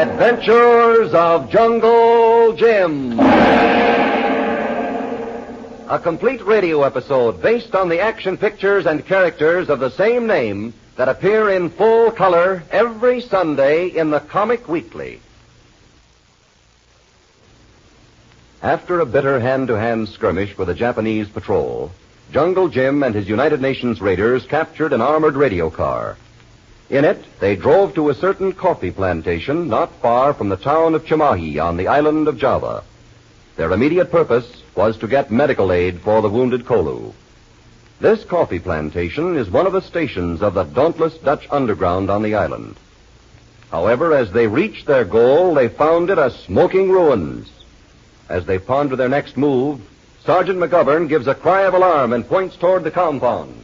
Adventures of Jungle Jim. A complete radio episode based on the action pictures and characters of the same name that appear in full color every Sunday in the Comic Weekly. After a bitter hand-to-hand skirmish with a Japanese patrol, Jungle Jim and his United Nations raiders captured an armored radio car. In it, they drove to a certain coffee plantation not far from the town of Cimahi on the island of Java. Their immediate purpose was to get medical aid for the wounded Kolu. This coffee plantation is one of the stations of the dauntless Dutch underground on the island. However, as they reached their goal, they found it a smoking ruins. As they ponder their next move, Sergeant McGovern gives a cry of alarm and points toward the compound.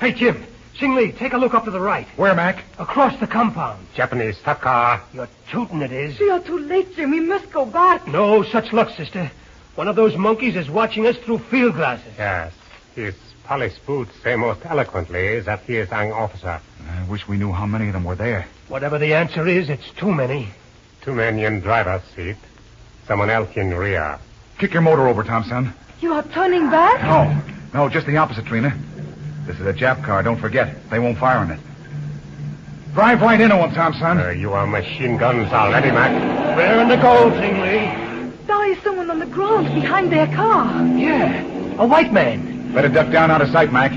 Hey, Jim. Sing Lee, take a look up to the right. Where, Mac? Across the compound. Japanese stock car. You're tootin' it is. We are too late, Jim. We must go back. No such luck, sister. One of those monkeys is watching us through field glasses. Yes. His polished boots say most eloquently that he is an officer. I wish we knew how many of them were there. Whatever the answer is, it's too many. 2 men in driver's seat. Someone else in rear. Kick your motor over, Thompson. You are turning back? No, just the opposite, Trina. This is a Jap car, don't forget. They won't fire on it. Drive right into them, Thompson. You are machine guns already, Mac. Where in the gold, Sing Lee? There is someone on the ground behind their car. Yeah, a white man. Better duck down out of sight, Mac.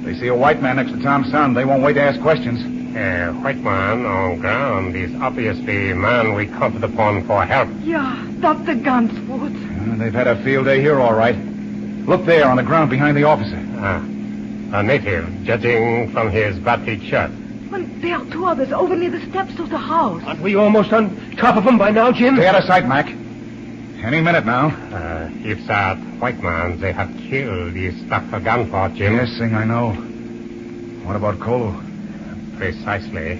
They see a white man next to Thompson. They won't wait to ask questions. White man on ground is obviously a man we counted upon for help. Yeah, that's the gun's foot. They've had a field day here, all right. Look there, on the ground behind the officer. A native, judging from his battered shirt. And there are 2 others over near the steps of the house. Aren't we almost on top of them by now, Jim? Stay out of sight, Mac. Any minute now. If that white man they have killed is stuck for gun for, Jim. Yes, Sing, I know. What about Kolu? Precisely.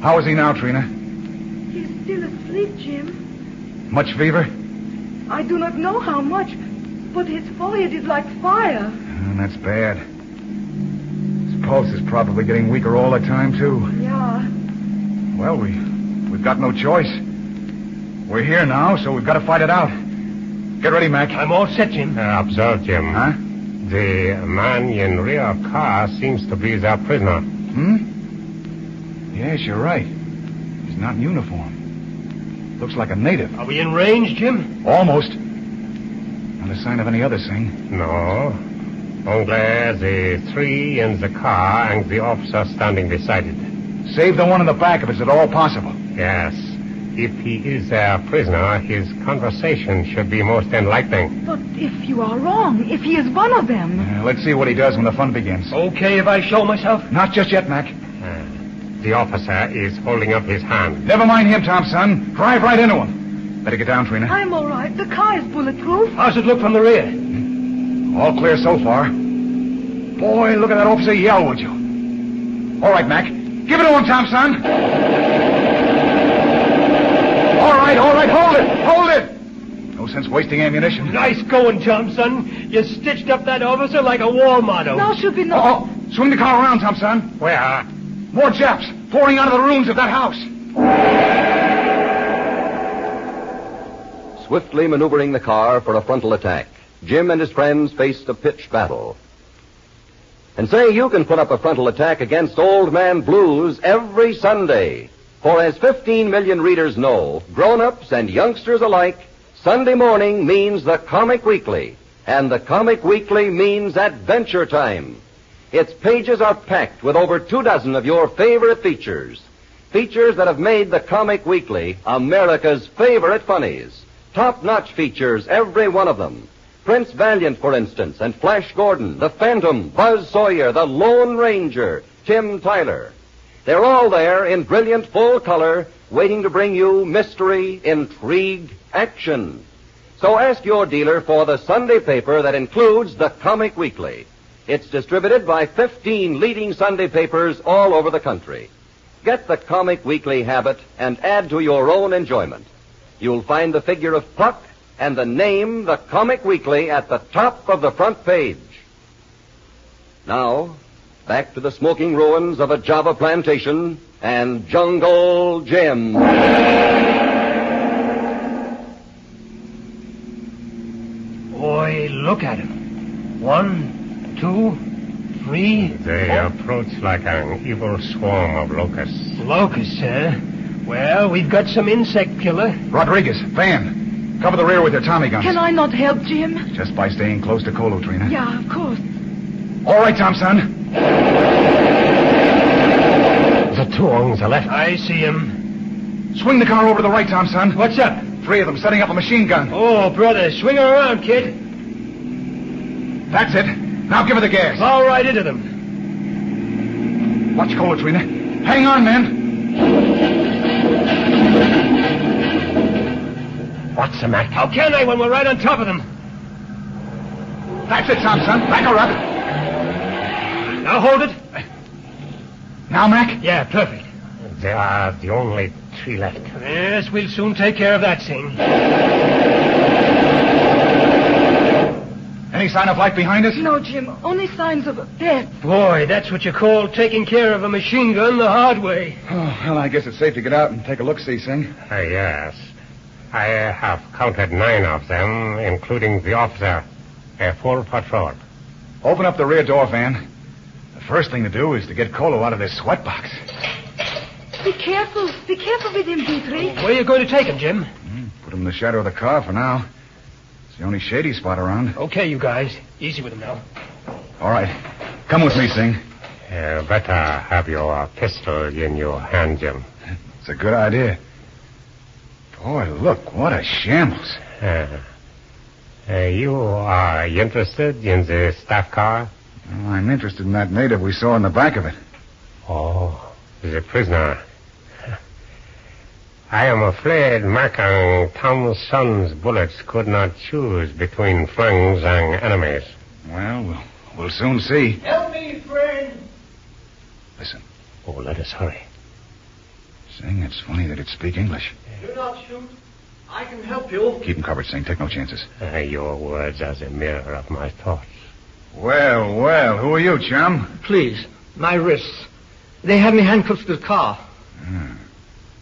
How is he now, Trina? He's still asleep, Jim. Much fever? I do not know how much, but his forehead is like fire. That's bad. His pulse is probably getting weaker all the time, too. Yeah. Well, we've got no choice. We're here now, so we've got to fight it out. Get ready, Mac. I'm all set, Jim. Observe, Jim. Huh? The man in rear car seems to be their prisoner. Yes, you're right. He's not in uniform. Looks like a native. Are we in range, Jim? Almost. Not a sign of any other thing. No. Only the 3 in the car and the officer standing beside it. Save the one in the back if it's at all possible. Yes. If he is their prisoner, his conversation should be most enlightening. But if you are wrong, if he is one of them... Let's see what he does when the fun begins. Okay if I show myself? Not just yet, Mac. The officer is holding up his hand. Never mind him, Thompson. Drive right into him. Better get down, Trina. I'm all right. The car is bulletproof. How's it look from the rear? All clear so far. Boy, look at that officer yell, would you? All right, Mac. Give it to him, Thompson. All right, hold it. No sense wasting ammunition. Nice going, Thompson. You stitched up that officer like a wall motto. Now should be no... Oh, swing the car around, Thompson. Where? More Japs pouring out of the ruins of that house. Swiftly maneuvering the car for a frontal attack, Jim and his friends faced a pitched battle. And say, you can put up a frontal attack against Old Man Blues every Sunday. For as 15 million readers know, grown-ups and youngsters alike, Sunday morning means the Comic Weekly, and the Comic Weekly means Adventure Time. Its pages are packed with over 24 of your favorite features. Features that have made the Comic Weekly America's favorite funnies. Top-notch features, every one of them. Prince Valiant, for instance, and Flash Gordon, the Phantom, Buzz Sawyer, the Lone Ranger, Tim Tyler. They're all there in brilliant full color, waiting to bring you mystery, intrigue, action. So ask your dealer for the Sunday paper that includes the Comic Weekly. It's distributed by 15 leading Sunday papers all over the country. Get the Comic Weekly habit and add to your own enjoyment. You'll find the figure of Puck and the name, the Comic Weekly, at the top of the front page. Now, back to the smoking ruins of a Java plantation and Jungle Jim. Boy, look at him. 1, 2, 3. They approach like an evil swarm of locusts. Locusts, sir. Well, we've got some insect killer. Rodriguez, Van, cover the rear with your Tommy guns. Can I not help, Jim? Just by staying close to Colo, Trina. Yeah, of course. All right, Tom, son. The two on the left. I see him. Swing the car over to the right, Tom, son. What's up? 3 of them setting up a machine gun. Oh, brother, swing her around, kid. That's it. Now give her the gas. All right into them. Watch Colo, Trina. Hang on, man. What's the matter? How can I when we're right on top of them? That's it, Tom, son. Back her up. Now hold it. Now, Mac. Yeah, perfect. There are the only 3 left. Yes, we'll soon take care of that thing. Any sign of life behind us? No, Jim. Only signs of death. Boy, that's what you call taking care of a machine gun the hard way. Oh, well, I guess it's safe to get out and take a look-see, Sing. Yes. I have counted 9 of them, including the officer. A full patrol. Open up the rear door, Van. The first thing to do is to get Colo out of this sweatbox. Be careful. Be careful with him, Dietrich. Where are you going to take him, Jim? Put him in the shadow of the car for now. It's the only shady spot around. Okay, you guys. Easy with him now. All right. Come with me, Sing. Better have your pistol in your hand, Jim. It's a good idea. Boy, look, what a shambles. You are interested in the staff car? Well, I'm interested in that native we saw in the back of it. Oh, the prisoner. I am afraid Macang Thompson's bullets could not choose between friends and enemies. Well, we'll soon see. Help me, friend. Listen, Oh, let us hurry. Sing, it's funny that it speak English. Do not shoot. I can help you. Keep him covered, Sing. Take no chances. Your words are the mirror of my thoughts. Well, well, who are you, chum? Please, my wrists. They have me handcuffed to the car.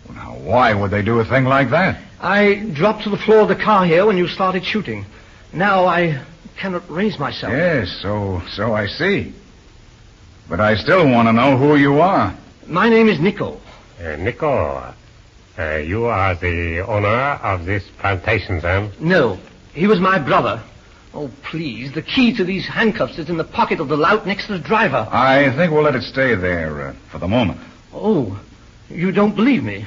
Well, now, why would they do a thing like that? I dropped to the floor of the car here when you started shooting. Now I cannot raise myself. Yes, so I see. But I still want to know who you are. My name is Nico. Nico, you are the owner of this plantation, then? No, he was my brother. Oh, please, the key to these handcuffs is in the pocket of the lout next to the driver. I think we'll let it stay there for the moment. Oh, you don't believe me?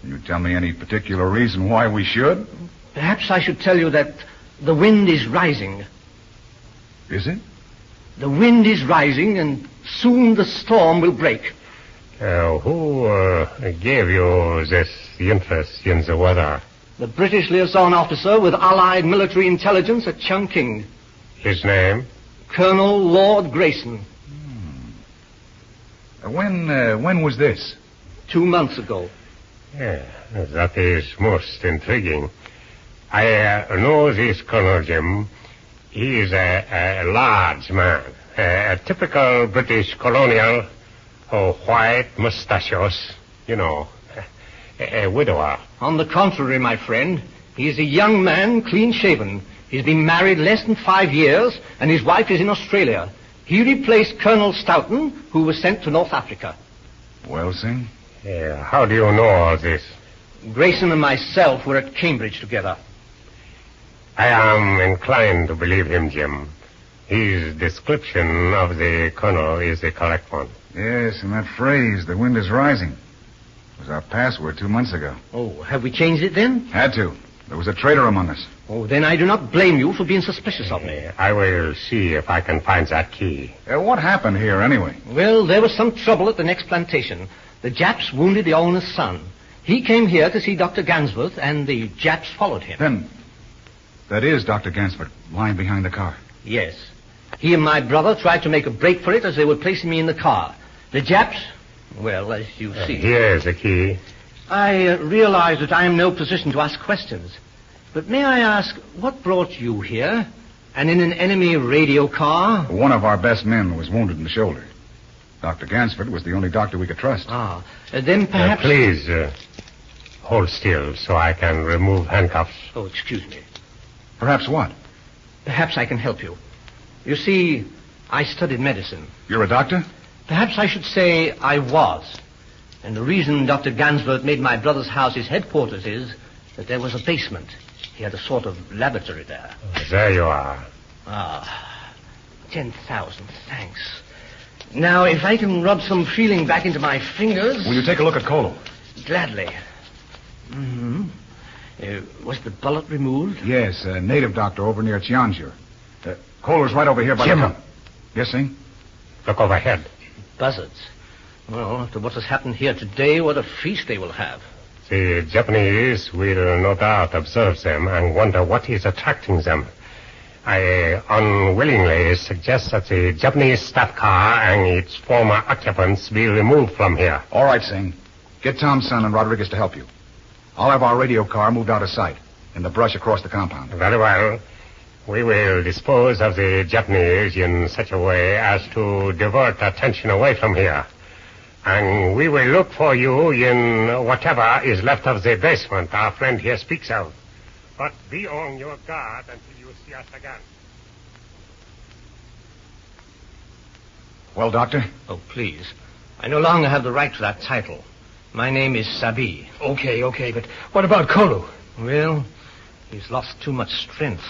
Can you tell me any particular reason why we should? Perhaps I should tell you that the wind is rising. Is it? The wind is rising, and soon the storm will break. Who gave you this interest in the weather? The British liaison officer with Allied military intelligence at Chungking. His name? Colonel Lord Grayson. When was this? 2 months ago. Yeah, that is most intriguing. I know this Colonel Jim. He is a large man. A typical British colonial. White mustachios. You know, a widower. On the contrary, my friend, he is a young man, clean-shaven. He's been married less than 5 years, and his wife is in Australia. He replaced Colonel Stoughton, who was sent to North Africa. Well, Sing? How do you know all this? Grayson and myself were at Cambridge together. I am inclined to believe him, Jim. His description of the colonel is the correct one. Yes, and that phrase, the wind is rising, was our password 2 months ago. Oh, have we changed it then? Had to. There was a traitor among us. Oh, then I do not blame you for being suspicious of me. I will see if I can find that key. What happened here, anyway? Well, there was some trouble at the next plantation. The Japs wounded the owner's son. He came here to see Dr. Gansworth, and the Japs followed him. Then, that is Dr. Gansford lying behind the car. Yes. He and my brother tried to make a break for it as they were placing me in the car. The Japs, well, as you see... Here is the key. I realize that I am in no position to ask questions. But may I ask, what brought you here? And in an enemy radio car? One of our best men was wounded in the shoulder. Dr. Gansford was the only doctor we could trust. Then perhaps... Please, hold still so I can remove handcuffs. Oh, excuse me. Perhaps what? Perhaps I can help you. You see, I studied medicine. You're a doctor? Perhaps I should say I was. And the reason Dr. Gansford made my brother's house his headquarters is that there was a basement. He had a sort of laboratory there. There you are. 10,000 thanks. Now, if I can rub some feeling back into my fingers... Will you take a look at Kolo? Gladly. Was the bullet removed? Yes, a native doctor over near Chianjur. Kolo's right over here by Jim. the... Yes, Sing? Look overhead. Buzzards. Well, after what has happened here today, what a feast they will have. The Japanese will no doubt observe them and wonder what is attracting them. I unwillingly suggest that the Japanese staff car and its former occupants be removed from here. All right, Sing. Get Tom's son and Rodriguez to help you. I'll have our radio car moved out of sight in the brush across the compound. Very well. We will dispose of the Japanese in such a way as to divert attention away from here. And we will look for you in whatever is left of the basement our friend here speaks of. But be on your guard until you see us again. Well, Doctor? Oh, please. I no longer have the right to that title. My name is Sabi. Okay, but what about Kolo? Well, he's lost too much strength.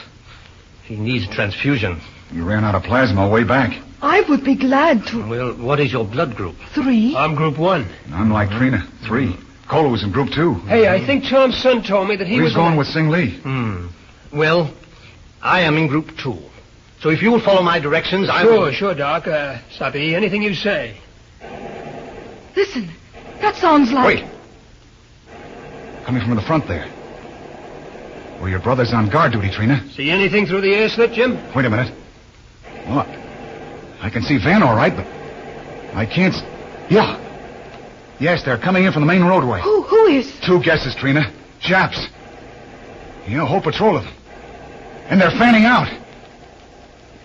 He needs transfusion. You ran out of plasma way back. I would be glad to. Well, what is your blood group? 3. I'm Group 1. I'm like Trina. 3. Kolo was in Group 2. Hey, I think Tom's son told me that he was... He's going with Sing Lee. Well, I am in Group 2. So if you will follow my directions, I Sure, will... sure, Doc. Sabi, anything you say. Listen, that sounds like... Wait. Coming from the front there. Well, your brother's on guard duty, Trina. See anything through the air slit, Jim? Wait a minute. Look. I can see Van all right, but I can't... Yeah. Yes, they're coming in from the main roadway. Who is? 2 guesses, Trina. Japs. You know, whole patrol of them. And they're fanning out.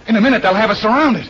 In a minute, they'll have us surrounded.